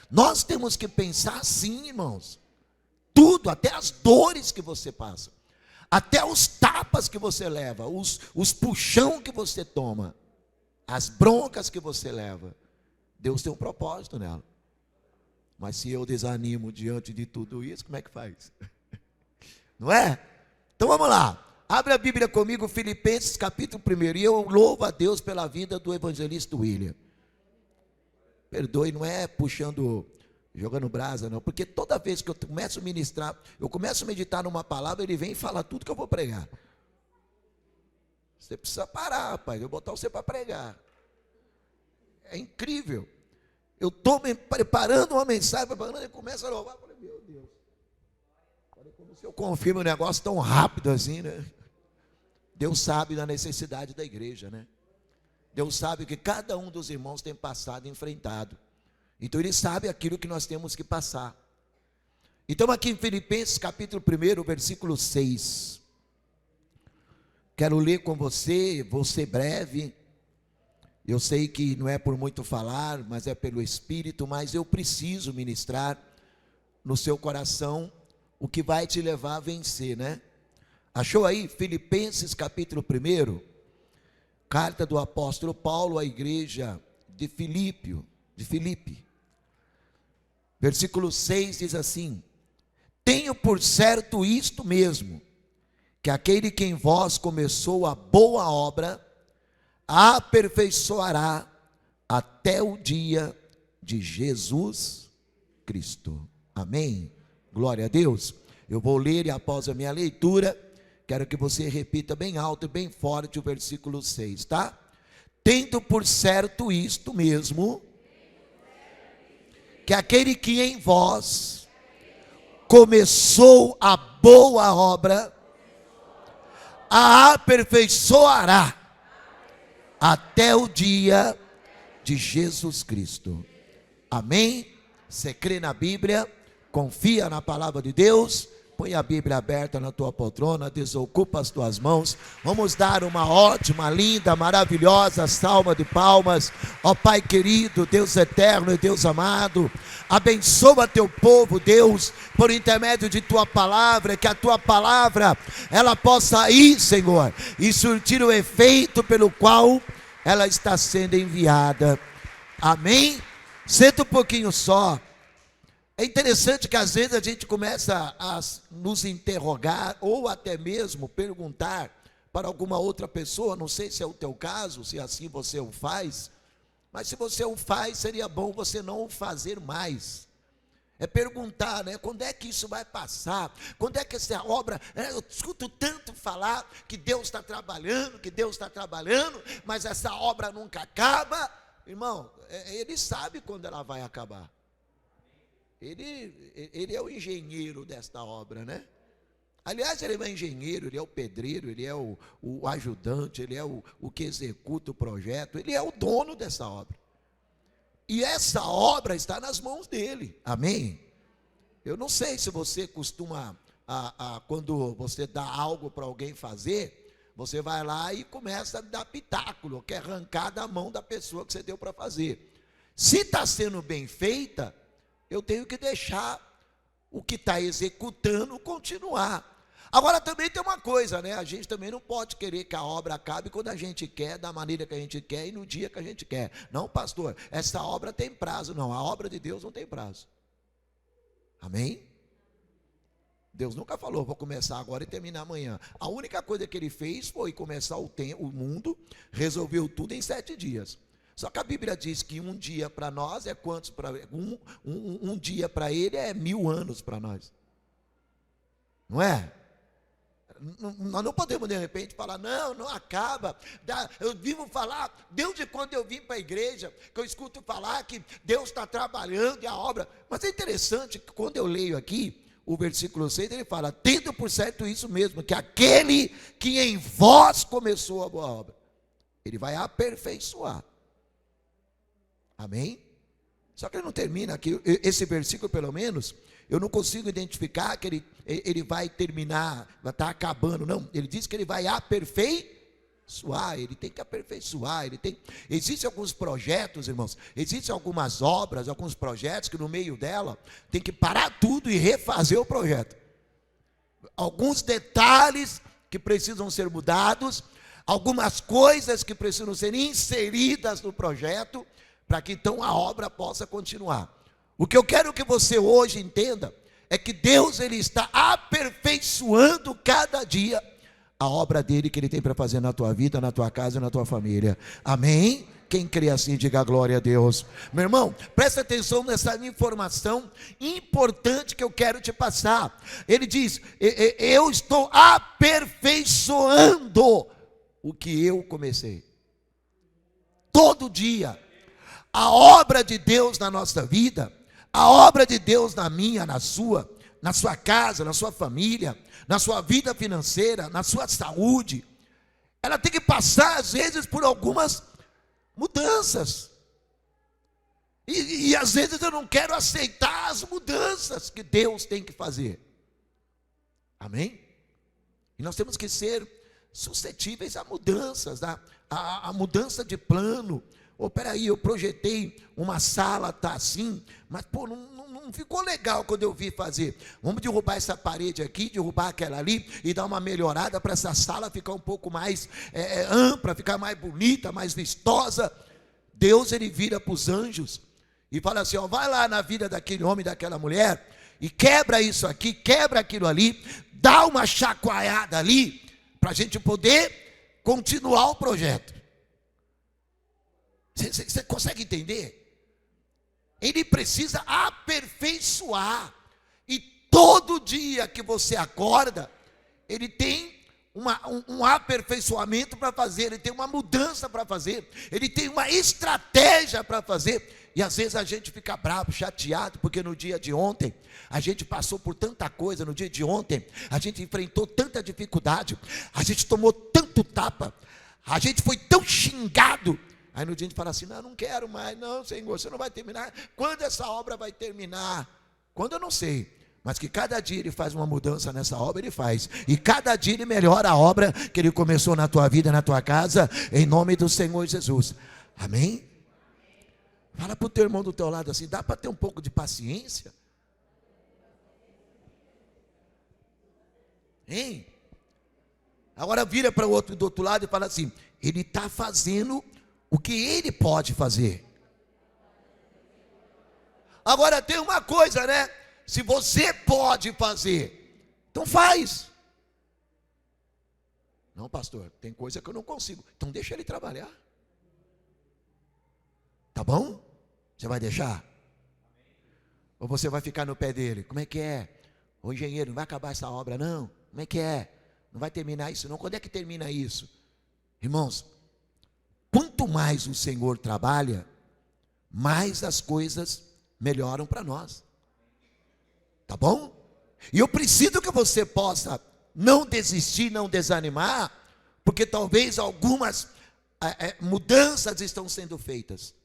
Nós temos que pensar assim, irmãos. Tudo, até as dores que você passa, até os tapas que você leva, os puxão que você toma, as broncas que você leva, Deus tem um propósito nela. Mas se eu desanimo diante de tudo isso, como é que faz? Não é? Então vamos lá. Abre a Bíblia comigo, Filipenses capítulo 1. E eu louvo a Deus pela vida do evangelista William. Perdoe, não é puxando, jogando brasa não. Porque toda vez que eu começo a ministrar, eu começo a meditar numa palavra, ele vem e fala tudo que eu vou pregar. Você precisa parar, rapaz. Eu vou botar você para pregar. É incrível. Eu estou preparando uma mensagem, preparando, ele começa a louvar. Eu falei, meu Deus. Falei, como se eu confirme um negócio tão rápido assim, né? Deus sabe da necessidade da igreja, né? Deus sabe que cada um dos irmãos tem passado e enfrentado. Então Ele sabe aquilo que nós temos que passar. Então aqui em Filipenses capítulo 1, versículo 6. Quero ler com você, vou ser breve. Eu sei que não é por muito falar, mas é pelo Espírito, mas eu preciso ministrar no seu coração o que vai te levar a vencer, né? Achou aí? Filipenses capítulo 1, carta do apóstolo Paulo à igreja de Filipe. Versículo 6 diz assim: tenho por certo isto mesmo, que aquele que em vós começou a boa obra, a aperfeiçoará até o dia de Jesus Cristo. Amém? Glória a Deus. Eu vou ler e após a minha leitura, quero que você repita bem alto e bem forte o versículo 6, tá? Tendo por certo isto mesmo, que aquele que em vós começou a boa obra, a aperfeiçoará até o dia de Jesus Cristo. Amém? Você crê na Bíblia, confia na palavra de Deus, põe a Bíblia aberta na tua poltrona, desocupa as tuas mãos, vamos dar uma ótima, linda, maravilhosa salva de palmas. Ó Pai querido, Deus eterno e Deus amado, abençoa teu povo, Deus, por intermédio de tua palavra, que a tua palavra, ela possa ir, Senhor, e surtir o efeito pelo qual ela está sendo enviada. Amém? Senta um pouquinho só. É interessante que às vezes a gente começa a nos interrogar, ou até mesmo perguntar para alguma outra pessoa, não sei se é o teu caso, se assim você o faz, mas se você o faz, seria bom você não o fazer mais. É perguntar, né? Quando é que isso vai passar? Quando é que essa obra, eu escuto tanto falar que Deus está trabalhando, mas essa obra nunca acaba. Irmão, Ele sabe quando ela vai acabar. Ele é o engenheiro desta obra, né? Aliás, ele é o engenheiro, ele é o pedreiro, ele é o ajudante, ele é o que executa o projeto, ele é o dono dessa obra. E essa obra está nas mãos dele, amém? Eu não sei se você costuma, quando você dá algo para alguém fazer, você vai lá e começa a dar pitáculo, quer arrancar da mão da pessoa que você deu para fazer. Se está sendo bem feita, eu tenho que deixar o que está executando continuar. Agora também tem uma coisa, né? A gente também não pode querer que a obra acabe quando a gente quer, da maneira que a gente quer e no dia que a gente quer. Não, pastor, essa obra tem prazo. Não, a obra de Deus não tem prazo. Amém? Deus nunca falou, vou começar agora e terminar amanhã. A única coisa que Ele fez foi começar o mundo, resolveu tudo em 7 dias. Só que a Bíblia diz que um dia para nós é quantos? Um dia para Ele é 1000 anos para nós. Não é? Nós não podemos de repente falar, não acaba. Eu vivo falar, desde quando eu vim para a igreja, que eu escuto falar que Deus está trabalhando e a obra. Mas é interessante que quando eu leio aqui, o versículo 6, ele fala, tendo por certo isso mesmo, que aquele que em vós começou a boa obra, Ele vai aperfeiçoar. Amém? Só que ele não termina aqui, esse versículo pelo menos, eu não consigo identificar que ele vai terminar, vai estar acabando, não. Ele diz que ele vai aperfeiçoar. suar, ele tem que aperfeiçoar, existem alguns projetos, irmãos, existem algumas obras, alguns projetos que no meio dela tem que parar tudo e refazer o projeto. Alguns detalhes que precisam ser mudados, algumas coisas que precisam ser inseridas no projeto, para que então a obra possa continuar. O que eu quero que você hoje entenda é que Deus, ele está aperfeiçoando cada dia a obra dele que ele tem para fazer na tua vida, na tua casa e na tua família. Amém? Quem crê assim, diga glória a Deus. Meu irmão, presta atenção nessa informação importante que eu quero te passar. Ele diz: eu estou aperfeiçoando o que eu comecei. Todo dia, a obra de Deus na nossa vida, a obra de Deus na minha, na sua casa, na sua família, na sua vida financeira, na sua saúde, ela tem que passar às vezes por algumas mudanças, e às vezes eu não quero aceitar as mudanças que Deus tem que fazer. Amém? E nós temos que ser suscetíveis a mudanças, a mudança de plano. Peraí, eu projetei uma sala, tá assim, mas não ficou legal quando eu vi fazer. Vamos derrubar essa parede aqui, derrubar aquela ali e dar uma melhorada para essa sala ficar um pouco mais ampla, ficar mais bonita, mais vistosa. Deus, ele vira para os anjos e fala assim: vai lá na vida daquele homem, daquela mulher, e quebra isso aqui, quebra aquilo ali, dá uma chacoalhada ali, para a gente poder continuar o projeto. Você consegue entender? Ele precisa aperfeiçoar. E todo dia que você acorda, ele tem um aperfeiçoamento para fazer, ele tem uma mudança para fazer, ele tem uma estratégia para fazer. E às vezes a gente fica bravo, chateado, porque no dia de ontem a gente passou por tanta coisa. No dia de ontem a gente enfrentou tanta dificuldade, a gente tomou tanto tapa, a gente foi tão xingado. Aí no dia a gente fala assim: não quero mais, não, Senhor, você não vai terminar. Quando essa obra vai terminar? Quando eu não sei, mas que cada dia ele faz uma mudança nessa obra, ele faz. E cada dia ele melhora a obra que ele começou na tua vida, na tua casa, em nome do Senhor Jesus. Amém? Fala para o teu irmão do teu lado assim: dá para ter um pouco de paciência? Hein? Agora vira para o outro do outro lado e fala assim: ele está fazendo o que ele pode fazer. Agora tem uma coisa, né? Se você pode fazer, então faz. Não, pastor, tem coisa que eu não consigo. Então deixa ele trabalhar. Tá bom? Você vai deixar? Ou você vai ficar no pé dele? Como é que é? Ô engenheiro, não vai acabar essa obra não? Como é que é? Não vai terminar isso não? Quando é que termina isso? Irmãos, quanto mais o Senhor trabalha, mais as coisas melhoram para nós. Tá bom? E eu preciso que você possa não desistir, não desanimar, porque talvez algumas mudanças estão sendo feitas.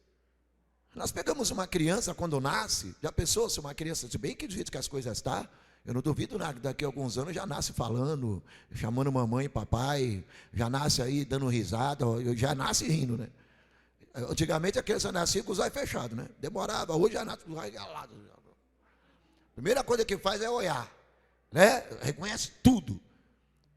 Nós pegamos uma criança quando nasce, já pensou se uma criança, se bem que do jeito que as coisas estão, eu não duvido nada, daqui a alguns anos já nasce falando, chamando mamãe e papai, já nasce aí dando risada, já nasce rindo, né? Antigamente a criança nascia com os olhos fechados, né? Demorava, hoje já nasce com os olhos galados. Primeira coisa que faz é olhar, né? Reconhece tudo.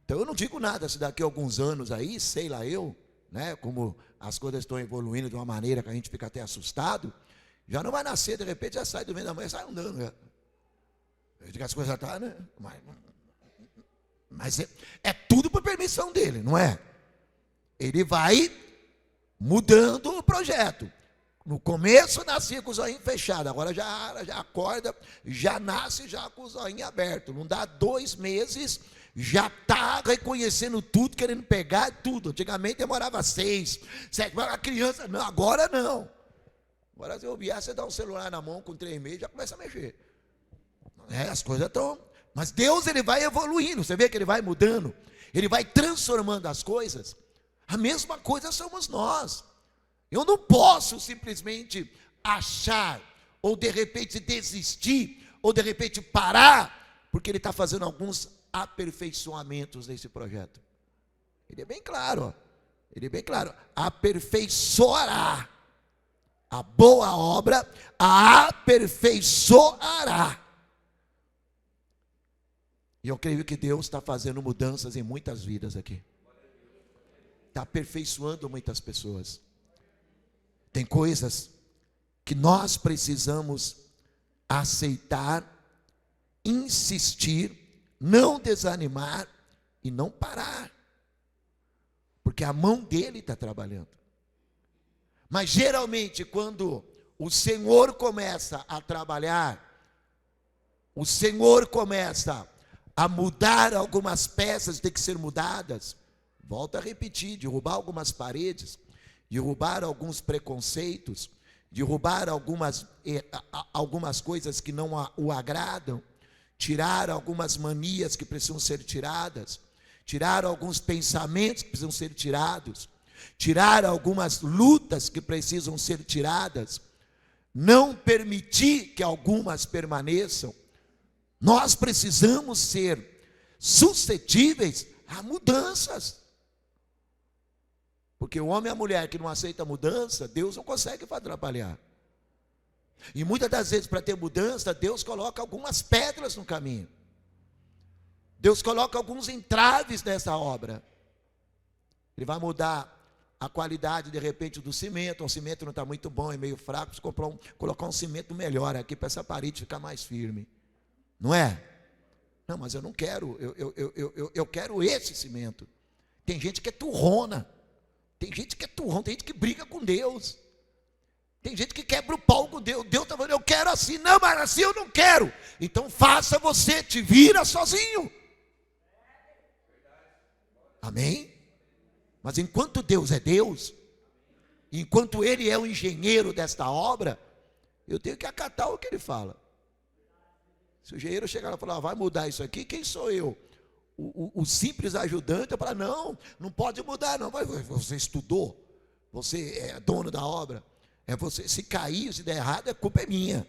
Então eu não digo nada se daqui a alguns anos aí, sei lá eu, né? Como as coisas estão evoluindo de uma maneira que a gente fica até assustado, já não vai nascer, de repente já sai do meio da mãe, sai andando, né? Eu digo que as coisas estão, né? Mas é tudo por permissão dele, não é? Ele vai mudando o projeto. No começo nascia com os olhinhos fechados, agora já acorda, já nasce já com os olhinhos abertos. Não dá 2 meses, já está reconhecendo tudo, querendo pegar tudo. Antigamente demorava 6, 7, a criança, não, agora não. Agora se eu vier, você dá um celular na mão com 3 meses, já começa a mexer. As coisas estão... Mas Deus, ele vai evoluindo, você vê que ele vai mudando, ele vai transformando as coisas. A mesma coisa somos nós. Eu não posso simplesmente achar, ou de repente desistir, ou de repente parar, porque ele está fazendo alguns aperfeiçoamentos nesse projeto. Ele é bem claro, ó. Ele é bem claro, aperfeiçoará. A boa obra a aperfeiçoará. E eu creio que Deus está fazendo mudanças em muitas vidas aqui. Está aperfeiçoando muitas pessoas. Tem coisas que nós precisamos aceitar, insistir, não desanimar e não parar. Porque a mão dele está trabalhando. Mas geralmente quando o Senhor começa a trabalhar, o Senhor começa a mudar algumas peças que têm que ser mudadas, volto a repetir, derrubar algumas paredes, derrubar alguns preconceitos, derrubar algumas coisas que não o agradam, tirar algumas manias que precisam ser tiradas, tirar alguns pensamentos que precisam ser tirados, tirar algumas lutas que precisam ser tiradas, não permitir que algumas permaneçam. Nós precisamos ser suscetíveis a mudanças. Porque o homem e a mulher que não aceita mudança, Deus não consegue atrapalhar. E muitas das vezes, para ter mudança, Deus coloca algumas pedras no caminho. Deus coloca alguns entraves nessa obra. Ele vai mudar a qualidade, de repente, do cimento. O cimento não está muito bom, é meio fraco. Precisa colocar um cimento melhor aqui para essa parede ficar mais firme. Não é? Não, mas eu não quero. Eu quero esse cimento. Tem gente que é turrona. Tem gente que é turrona. Tem gente que briga com Deus. Tem gente que quebra o pau com Deus. Deus está falando, eu quero assim. Não, mas assim eu não quero. Então faça você, te vira sozinho. Amém? Mas enquanto Deus é Deus, enquanto Ele é o engenheiro desta obra, eu tenho que acatar o que Ele fala. Se o engenheiro chegar lá e falar, vai mudar isso aqui, quem sou eu? O simples ajudante, eu falo, não pode mudar não. Você estudou, você é dono da obra, você, se cair, se der errado, a culpa é minha.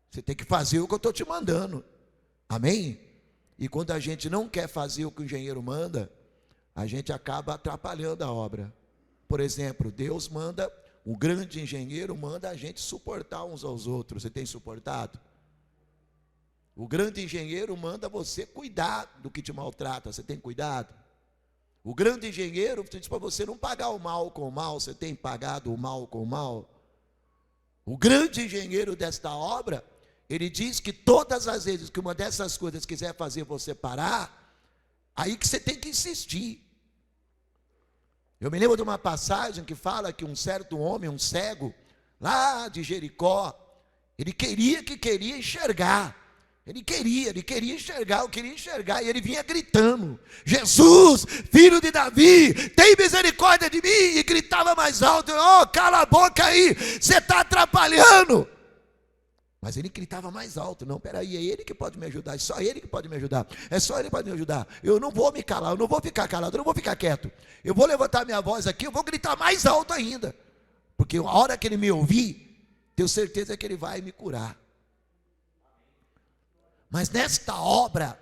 Você tem que fazer o que eu estou te mandando. Amém? E quando a gente não quer fazer o que o engenheiro manda, a gente acaba atrapalhando a obra. Por exemplo, Deus manda, o grande engenheiro manda a gente suportar uns aos outros. Você tem suportado? O grande engenheiro manda você cuidar do que te maltrata. Você tem cuidado? O grande engenheiro diz para você não pagar o mal com o mal. Você tem pagado o mal com o mal? O grande engenheiro desta obra, ele diz que todas as vezes que uma dessas coisas quiser fazer você parar, aí que você tem que insistir. Eu me lembro de uma passagem que fala que um certo homem, um cego, lá de Jericó, ele queria enxergar. Ele queria enxergar, e ele vinha gritando, Jesus, filho de Davi, tem misericórdia de mim, e gritava mais alto, cala a boca aí, você está atrapalhando. Mas ele gritava mais alto, não, peraí, é ele que pode me ajudar, é só ele que pode me ajudar, é só ele que pode me ajudar, eu não vou me calar, eu não vou ficar calado, eu não vou ficar quieto, eu vou levantar minha voz aqui, eu vou gritar mais alto ainda, porque a hora que ele me ouvir, tenho certeza que ele vai me curar. Mas nesta obra,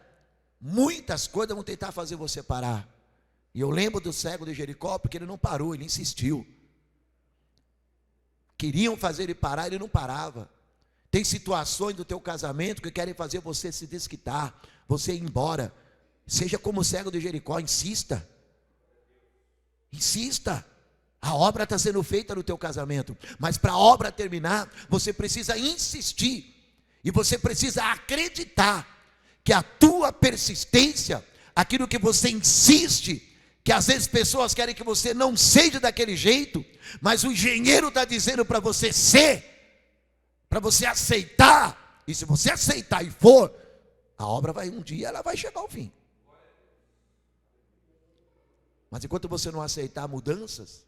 muitas coisas vão tentar fazer você parar. E eu lembro do cego de Jericó, porque ele não parou, ele insistiu. Queriam fazer ele parar, ele não parava. Tem situações do teu casamento que querem fazer você se desquitar, você ir embora. Seja como o cego de Jericó, insista. Insista. A obra está sendo feita no teu casamento, mas para a obra terminar, você precisa insistir. E você precisa acreditar que a tua persistência, aquilo que você insiste, que às vezes pessoas querem que você não seja daquele jeito, mas o engenheiro está dizendo para você ser, para você aceitar, e se você aceitar e for, a obra vai um dia, ela vai chegar ao fim. Mas enquanto você não aceitar mudanças,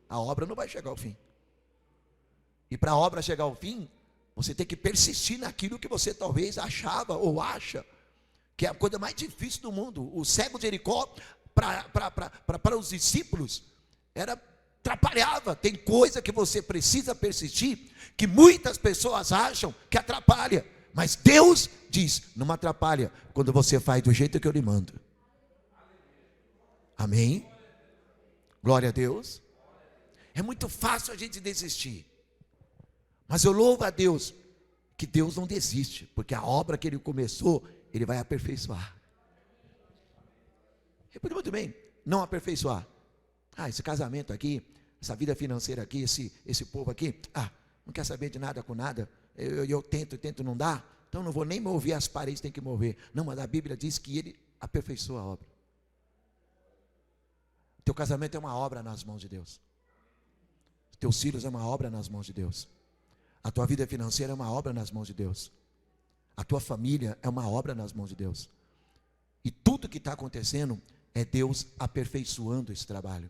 a obra não vai chegar ao fim. E para a obra chegar ao fim, você tem que persistir naquilo que você talvez achava ou acha que é a coisa mais difícil do mundo. O cego de Jericó, para os discípulos, atrapalhava. Tem coisa que você precisa persistir, que muitas pessoas acham que atrapalha. Mas Deus diz, não me atrapalha, quando você faz do jeito que eu lhe mando. Amém? Glória a Deus. É muito fácil a gente desistir. Mas eu louvo a Deus, que Deus não desiste, porque a obra que Ele começou, Ele vai aperfeiçoar. Ele pode muito bem não aperfeiçoar. Esse casamento aqui, essa vida financeira aqui, esse povo aqui, não quer saber de nada com nada, eu tento, não dá, então não vou nem mover as paredes, tem que mover. Não, mas a Bíblia diz que Ele aperfeiçoa a obra. Teu casamento é uma obra nas mãos de Deus. Teus filhos é uma obra nas mãos de Deus. A tua vida financeira é uma obra nas mãos de Deus. A tua família é uma obra nas mãos de Deus. E tudo que está acontecendo é Deus aperfeiçoando esse trabalho.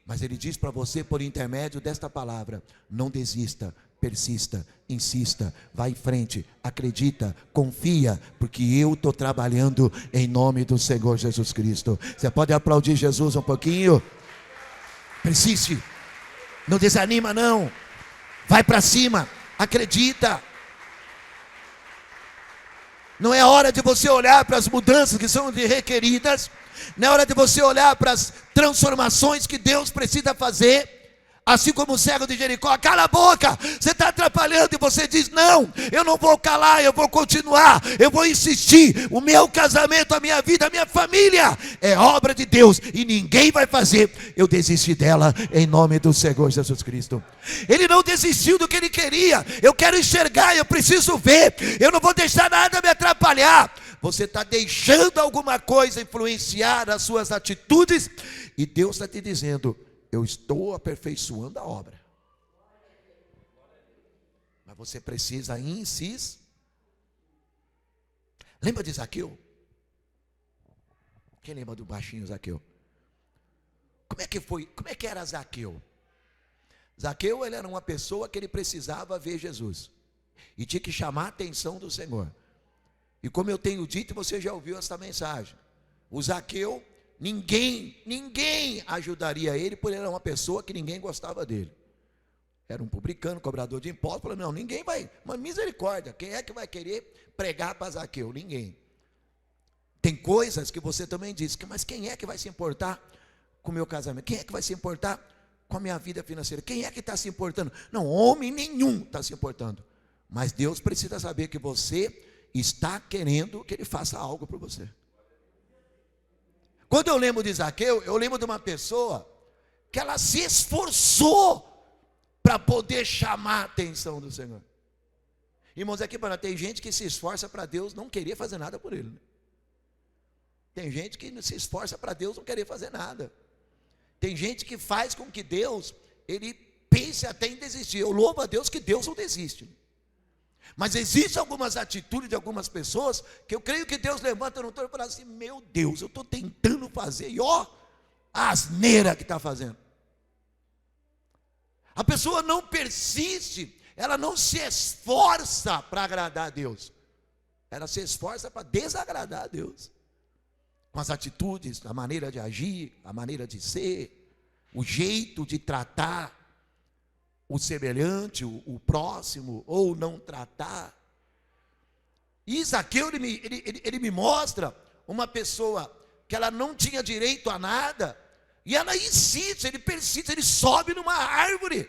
Mas Ele diz para você, por intermédio desta palavra: não desista, persista, insista, vai em frente, acredita, confia, porque eu estou trabalhando em nome do Senhor Jesus Cristo. Você pode aplaudir Jesus um pouquinho? Persiste, não desanima não, vai para cima, acredita. Não é hora de você olhar para as mudanças que são requeridas, não é hora de você olhar para as transformações que Deus precisa fazer. Assim como o cego de Jericó: cala a boca, você está atrapalhando. E você diz: não, eu não vou calar, eu vou continuar, eu vou insistir. O meu casamento, a minha vida, a minha família é obra de Deus, e ninguém vai fazer eu desistir dela, em nome do Senhor Jesus Cristo. Ele não desistiu do que ele queria. Eu quero enxergar, eu preciso ver, eu não vou deixar nada me atrapalhar. Você está deixando alguma coisa influenciar as suas atitudes, e Deus está te dizendo: eu estou aperfeiçoando a obra. Mas você precisa insistir. Lembra de Zaqueu? Quem lembra do baixinho Zaqueu? Como é que foi? Como é que era Zaqueu? Zaqueu, ele era uma pessoa que ele precisava ver Jesus, e tinha que chamar a atenção do Senhor. E como eu tenho dito, você já ouviu essa mensagem, o Zaqueu, ninguém ajudaria ele, porque ele era uma pessoa que ninguém gostava dele. Era um publicano, cobrador de impostos. Falou: não, ninguém vai, mas misericórdia, quem é que vai querer pregar para Zaqueu? Ninguém. Tem coisas que você também diz, mas quem é que vai se importar com o meu casamento? Quem é que vai se importar com a minha vida financeira? Quem é que está se importando? Não, homem nenhum está se importando. Mas Deus precisa saber que você está querendo que Ele faça algo para você. Quando eu lembro de Zaqueu, eu lembro de uma pessoa que ela se esforçou para poder chamar a atenção do Senhor. Irmãos, aqui tem gente que se esforça para Deus não querer fazer nada por ele. Tem gente que se esforça para Deus não querer fazer nada. Tem gente que faz com que Deus, ele pense até em desistir. Eu louvo a Deus que Deus não desiste. Mas existem algumas atitudes de algumas pessoas que eu creio que Deus levanta no trono e fala assim: meu Deus, eu estou tentando fazer, e a asneira que está fazendo. A pessoa não persiste, ela não se esforça para agradar a Deus, ela se esforça para desagradar a Deus, com as atitudes, a maneira de agir, a maneira de ser, o jeito de tratar o semelhante, o próximo, ou não tratar. E Zaqueu, ele me mostra uma pessoa que ela não tinha direito a nada, e ela insiste, ele persiste, ele sobe numa árvore,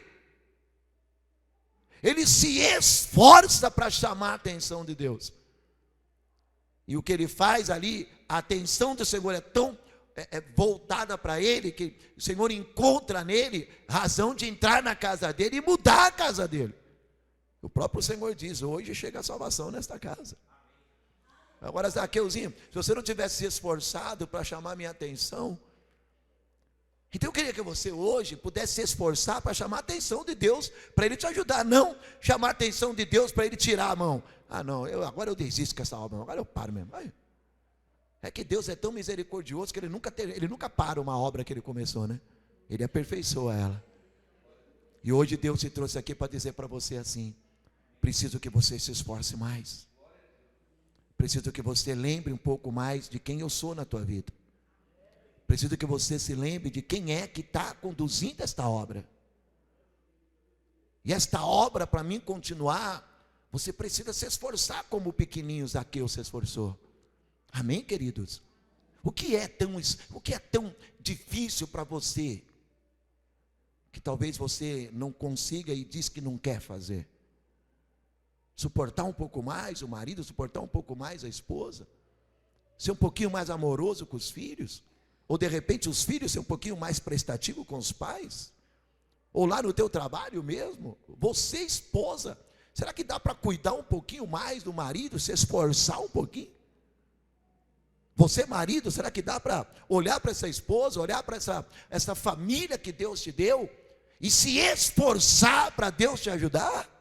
ele se esforça para chamar a atenção de Deus. E o que ele faz ali, a atenção do Senhor é tão voltada para ele, que o Senhor encontra nele razão de entrar na casa dele e mudar a casa dele. O próprio Senhor diz: hoje chega a salvação nesta casa. Agora, Zaqueuzinho, se você não tivesse se esforçado para chamar a minha atenção, então eu queria que você hoje pudesse se esforçar para chamar a atenção de Deus, para Ele te ajudar, não chamar a atenção de Deus para Ele tirar a mão. Não, agora eu desisto com essa obra, agora eu paro mesmo. É que Deus é tão misericordioso que Ele nunca para uma obra que Ele começou, né? Ele aperfeiçoa ela. E hoje Deus te trouxe aqui para dizer para você assim: preciso que você se esforce mais, preciso que você lembre um pouco mais de quem eu sou na tua vida, preciso que você se lembre de quem é que está conduzindo esta obra. E esta obra, para mim continuar, você precisa se esforçar como o pequenininho Zaqueu se esforçou. Amém, queridos? O que é tão difícil para você que talvez você não consiga e diz que não quer fazer. Suportar um pouco mais o marido, suportar um pouco mais a esposa, ser um pouquinho mais amoroso com os filhos, ou de repente os filhos ser um pouquinho mais prestativo com os pais, ou lá no teu trabalho mesmo, você esposa, será que dá para cuidar um pouquinho mais do marido, se esforçar um pouquinho? Você marido, será que dá para olhar para essa esposa, olhar para essa família que Deus te deu, e se esforçar para Deus te ajudar?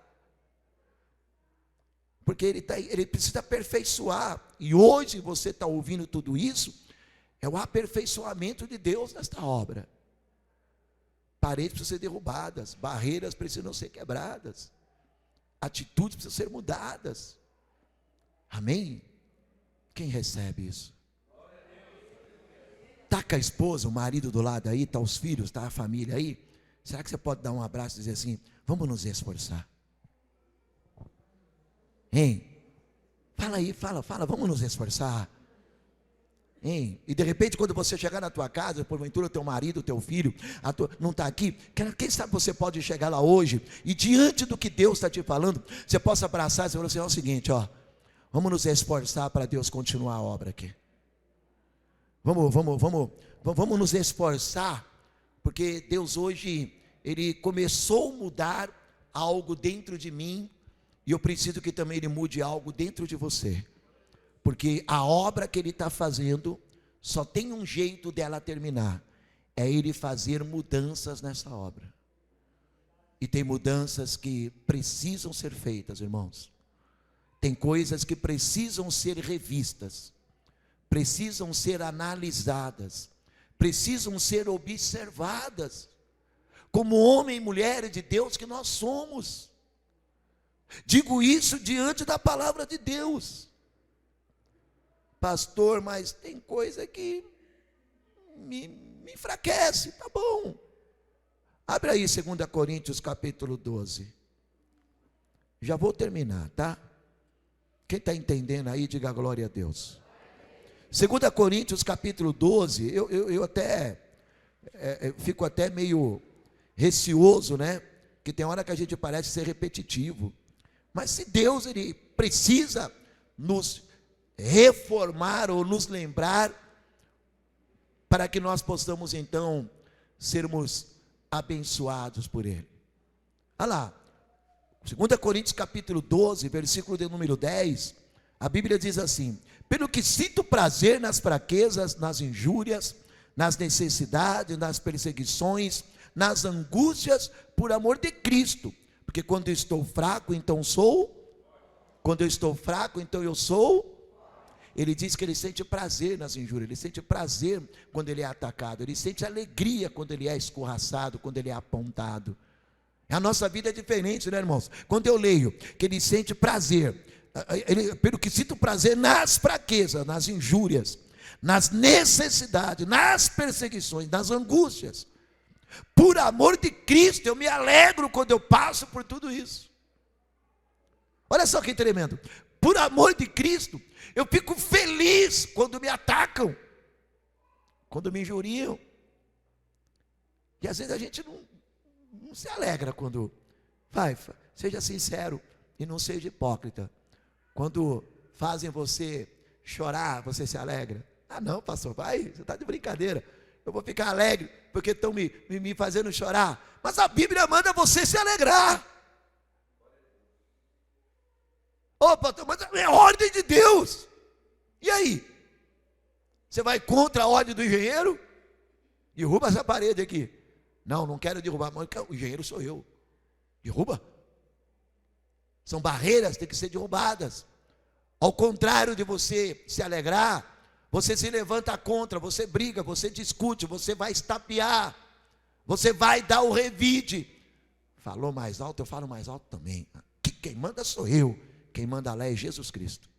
Porque ele precisa aperfeiçoar, e hoje você está ouvindo tudo isso, é o aperfeiçoamento de Deus nesta obra. Paredes precisam ser derrubadas, barreiras precisam ser quebradas, atitudes precisam ser mudadas, amém? Quem recebe isso? Está com a esposa, o marido do lado aí, está os filhos, está a família aí, será que você pode dar um abraço e dizer assim, vamos nos esforçar? Hein? Fala aí, fala, vamos nos esforçar. Hein? E de repente quando você chegar na tua casa, porventura o teu marido, o teu filho, não está aqui, quem sabe você pode chegar lá hoje, e diante do que Deus está te falando, você possa abraçar e falar assim, é o seguinte, ó, vamos nos esforçar para Deus continuar a obra aqui. Vamos nos esforçar, porque Deus hoje, Ele começou a mudar algo dentro de mim, e eu preciso que também Ele mude algo dentro de você, porque a obra que Ele está fazendo, só tem um jeito dela terminar, é Ele fazer mudanças nessa obra, e tem mudanças que precisam ser feitas, irmãos, tem coisas que precisam ser revistas, precisam ser analisadas, precisam ser observadas, como homem e mulher de Deus que nós somos. Digo isso diante da palavra de Deus. Pastor, mas tem coisa que me enfraquece, tá bom. Abre aí 2 Coríntios capítulo 12. Já vou terminar, tá? Quem está entendendo aí, diga glória a Deus. 2 Coríntios capítulo 12, eu até fico até meio receoso, né? Que tem hora que a gente parece ser repetitivo. Mas se Deus Ele precisa nos reformar ou nos lembrar, para que nós possamos então sermos abençoados por Ele. Olha lá, 2 Coríntios capítulo 12, versículo de número 10, a Bíblia diz assim: pelo que sinto prazer nas fraquezas, nas injúrias, nas necessidades, nas perseguições, nas angústias, por amor de Cristo, porque quando eu estou fraco, então quando eu estou fraco, então eu sou. Ele diz que ele sente prazer nas injúrias, ele sente prazer quando ele é atacado, ele sente alegria quando ele é escorraçado, quando ele é apontado. A nossa vida é diferente, né, irmãos? Quando eu leio que ele sente prazer, pelo que sinto prazer nas fraquezas, nas injúrias, nas necessidades, nas perseguições, nas angústias, por amor de Cristo, eu me alegro quando eu passo por tudo isso. Olha só que tremendo. Por amor de Cristo, eu fico feliz quando me atacam, quando me injuriam. E às vezes a gente não se alegra quando seja sincero e não seja hipócrita. Quando fazem você chorar, você se alegra. Ah não, pastor, você está de brincadeira. Eu vou ficar alegre porque estão me fazendo chorar. Mas a Bíblia manda você se alegrar. Ô pastor, mas é ordem de Deus. E aí? Você vai contra a ordem do engenheiro? Derruba essa parede aqui. Não quero derrubar, mas o engenheiro sou eu. Derruba. São barreiras que têm que ser derrubadas. Ao contrário de você se alegrar, você se levanta contra, você briga, você discute, você vai estapear, você vai dar o revide. Falou mais alto, eu falo mais alto também. Quem manda sou eu, quem manda lá é Jesus Cristo.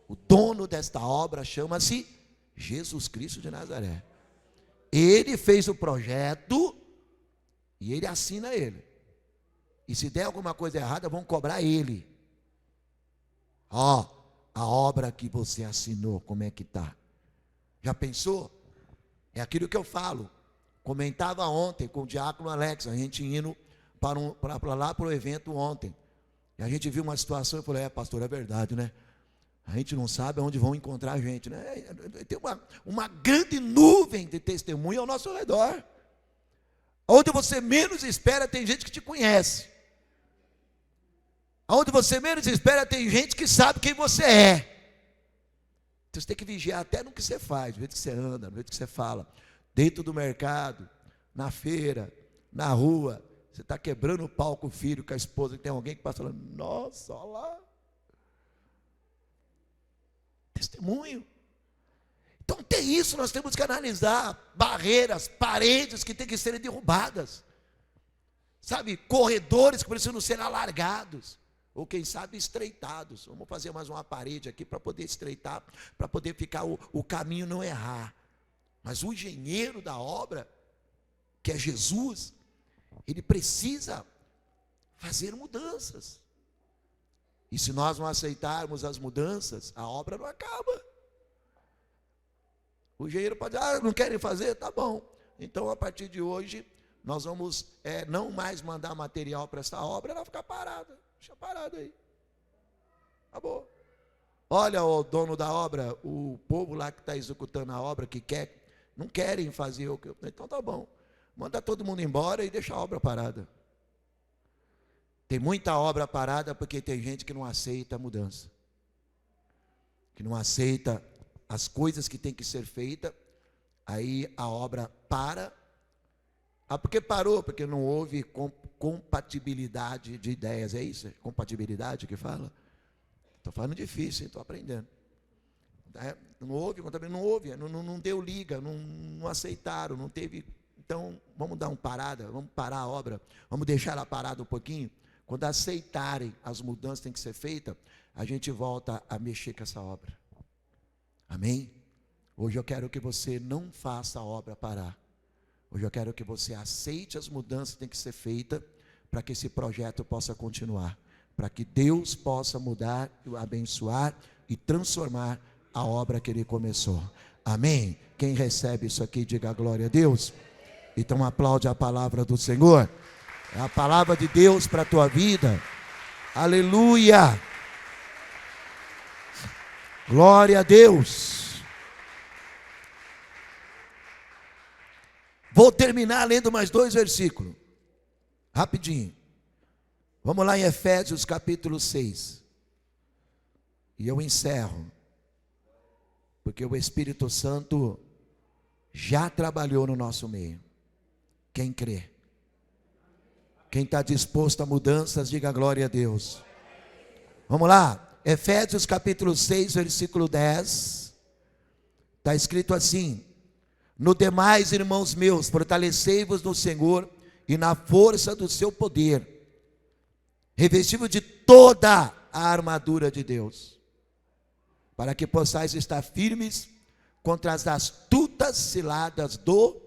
O dono desta obra chama-se Jesus Cristo de Nazaré. Ele fez o projeto e ele assina ele. E se der alguma coisa errada, vão cobrar ele. A obra que você assinou, como é que está? Já pensou? É aquilo que eu falo. Comentava ontem com o diácono Alex, a gente indo para lá para o evento ontem. E a gente viu uma situação e falou, pastor, é verdade, né? A gente não sabe onde vão encontrar a gente, né? Tem uma grande nuvem de testemunho ao nosso redor. Onde você menos espera, tem gente que te conhece. Onde você menos espera, tem gente que sabe quem você é. Então você tem que vigiar até no que você faz, no jeito que você anda, no jeito que você fala. Dentro do mercado, na feira, na rua. Você está quebrando o pau com o filho, com a esposa, que tem alguém que passa falando, nossa, olha lá. Testemunho. Então tem isso, nós temos que analisar barreiras, paredes que têm que serem derrubadas. Sabe, corredores que precisam ser alargados. Ou quem sabe estreitados. Vamos fazer mais uma parede aqui para poder estreitar, para poder ficar o caminho não errar. Mas o engenheiro da obra, que é Jesus, ele precisa fazer mudanças. E se nós não aceitarmos as mudanças, a obra não acaba. O engenheiro pode dizer, não querem fazer? Tá bom. Então, a partir de hoje, nós vamos não mais mandar material para essa obra, ela vai ficar parada. Deixa parada aí. Acabou. Olha o dono da obra, o povo lá que está executando a obra, não querem fazer o que... Então tá bom. Manda todo mundo embora e deixa a obra parada. Tem muita obra parada porque tem gente que não aceita a mudança. Que não aceita as coisas que tem que ser feitas. Aí a obra para. Por que parou? Porque não houve compatibilidade de ideias. É isso? É compatibilidade que fala? Estou falando difícil, estou aprendendo. Não houve, não deu liga, não aceitaram, não teve. Então, vamos dar uma parada, vamos parar a obra, vamos deixar ela parada um pouquinho. Quando aceitarem as mudanças que têm que ser feitas, a gente volta a mexer com essa obra. Amém? Hoje eu quero que você não faça a obra parar. Hoje eu quero que você aceite as mudanças que têm que ser feitas para que esse projeto possa continuar. Para que Deus possa mudar, abençoar e transformar a obra que Ele começou. Amém? Quem recebe isso aqui, diga glória a Deus. Então aplaude a palavra do Senhor. É a palavra de Deus para a tua vida. Aleluia. Glória a Deus. Vou terminar lendo mais 2 versículos. Rapidinho. Vamos lá em Efésios capítulo 6. E eu encerro. Porque o Espírito Santo já trabalhou no nosso meio. Quem crê? Quem está disposto a mudanças, diga glória a Deus. Vamos lá. Efésios capítulo 6, versículo 10. Está escrito assim: no demais, irmãos meus, fortalecei-vos no Senhor e na força do seu poder, revestido de toda a armadura de Deus, para que possais estar firmes contra as astutas ciladas do...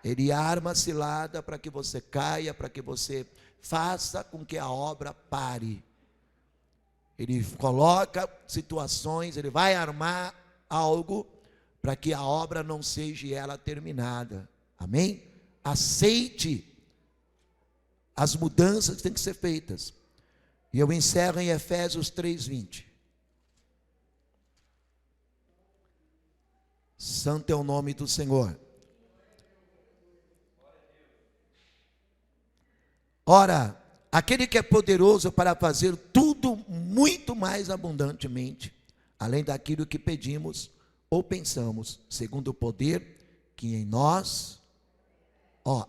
Ele arma a cilada para que você caia, para que você faça com que a obra pare. Ele coloca situações, ele vai armar algo para que a obra não seja ela terminada. Amém? Aceite as mudanças que têm que ser feitas. E eu encerro em Efésios 3:20. Santo é o nome do Senhor. Ora, aquele que é poderoso para fazer tudo muito mais abundantemente, além daquilo que pedimos ou pensamos, segundo o poder que em nós,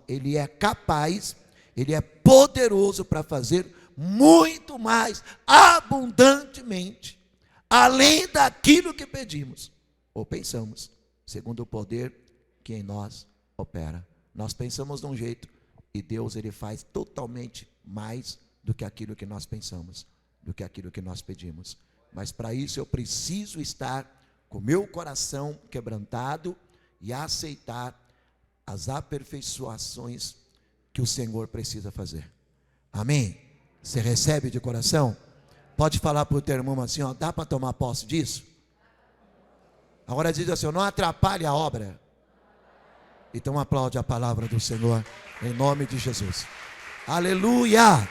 Ele é capaz, Ele é poderoso para fazer muito mais abundantemente, além daquilo que pedimos ou pensamos, segundo o poder que em nós opera. Nós pensamos de um jeito, e Deus, Ele faz totalmente mais do que aquilo que nós pensamos, do que aquilo que nós pedimos. Mas para isso eu preciso estar com meu coração quebrantado e aceitar as aperfeiçoações que o Senhor precisa fazer. Amém? Você recebe de coração? Pode falar para o teu irmão assim, dá para tomar posse disso? Agora diz assim, não atrapalhe a obra. Então aplaude a palavra do Senhor, em nome de Jesus. Aleluia!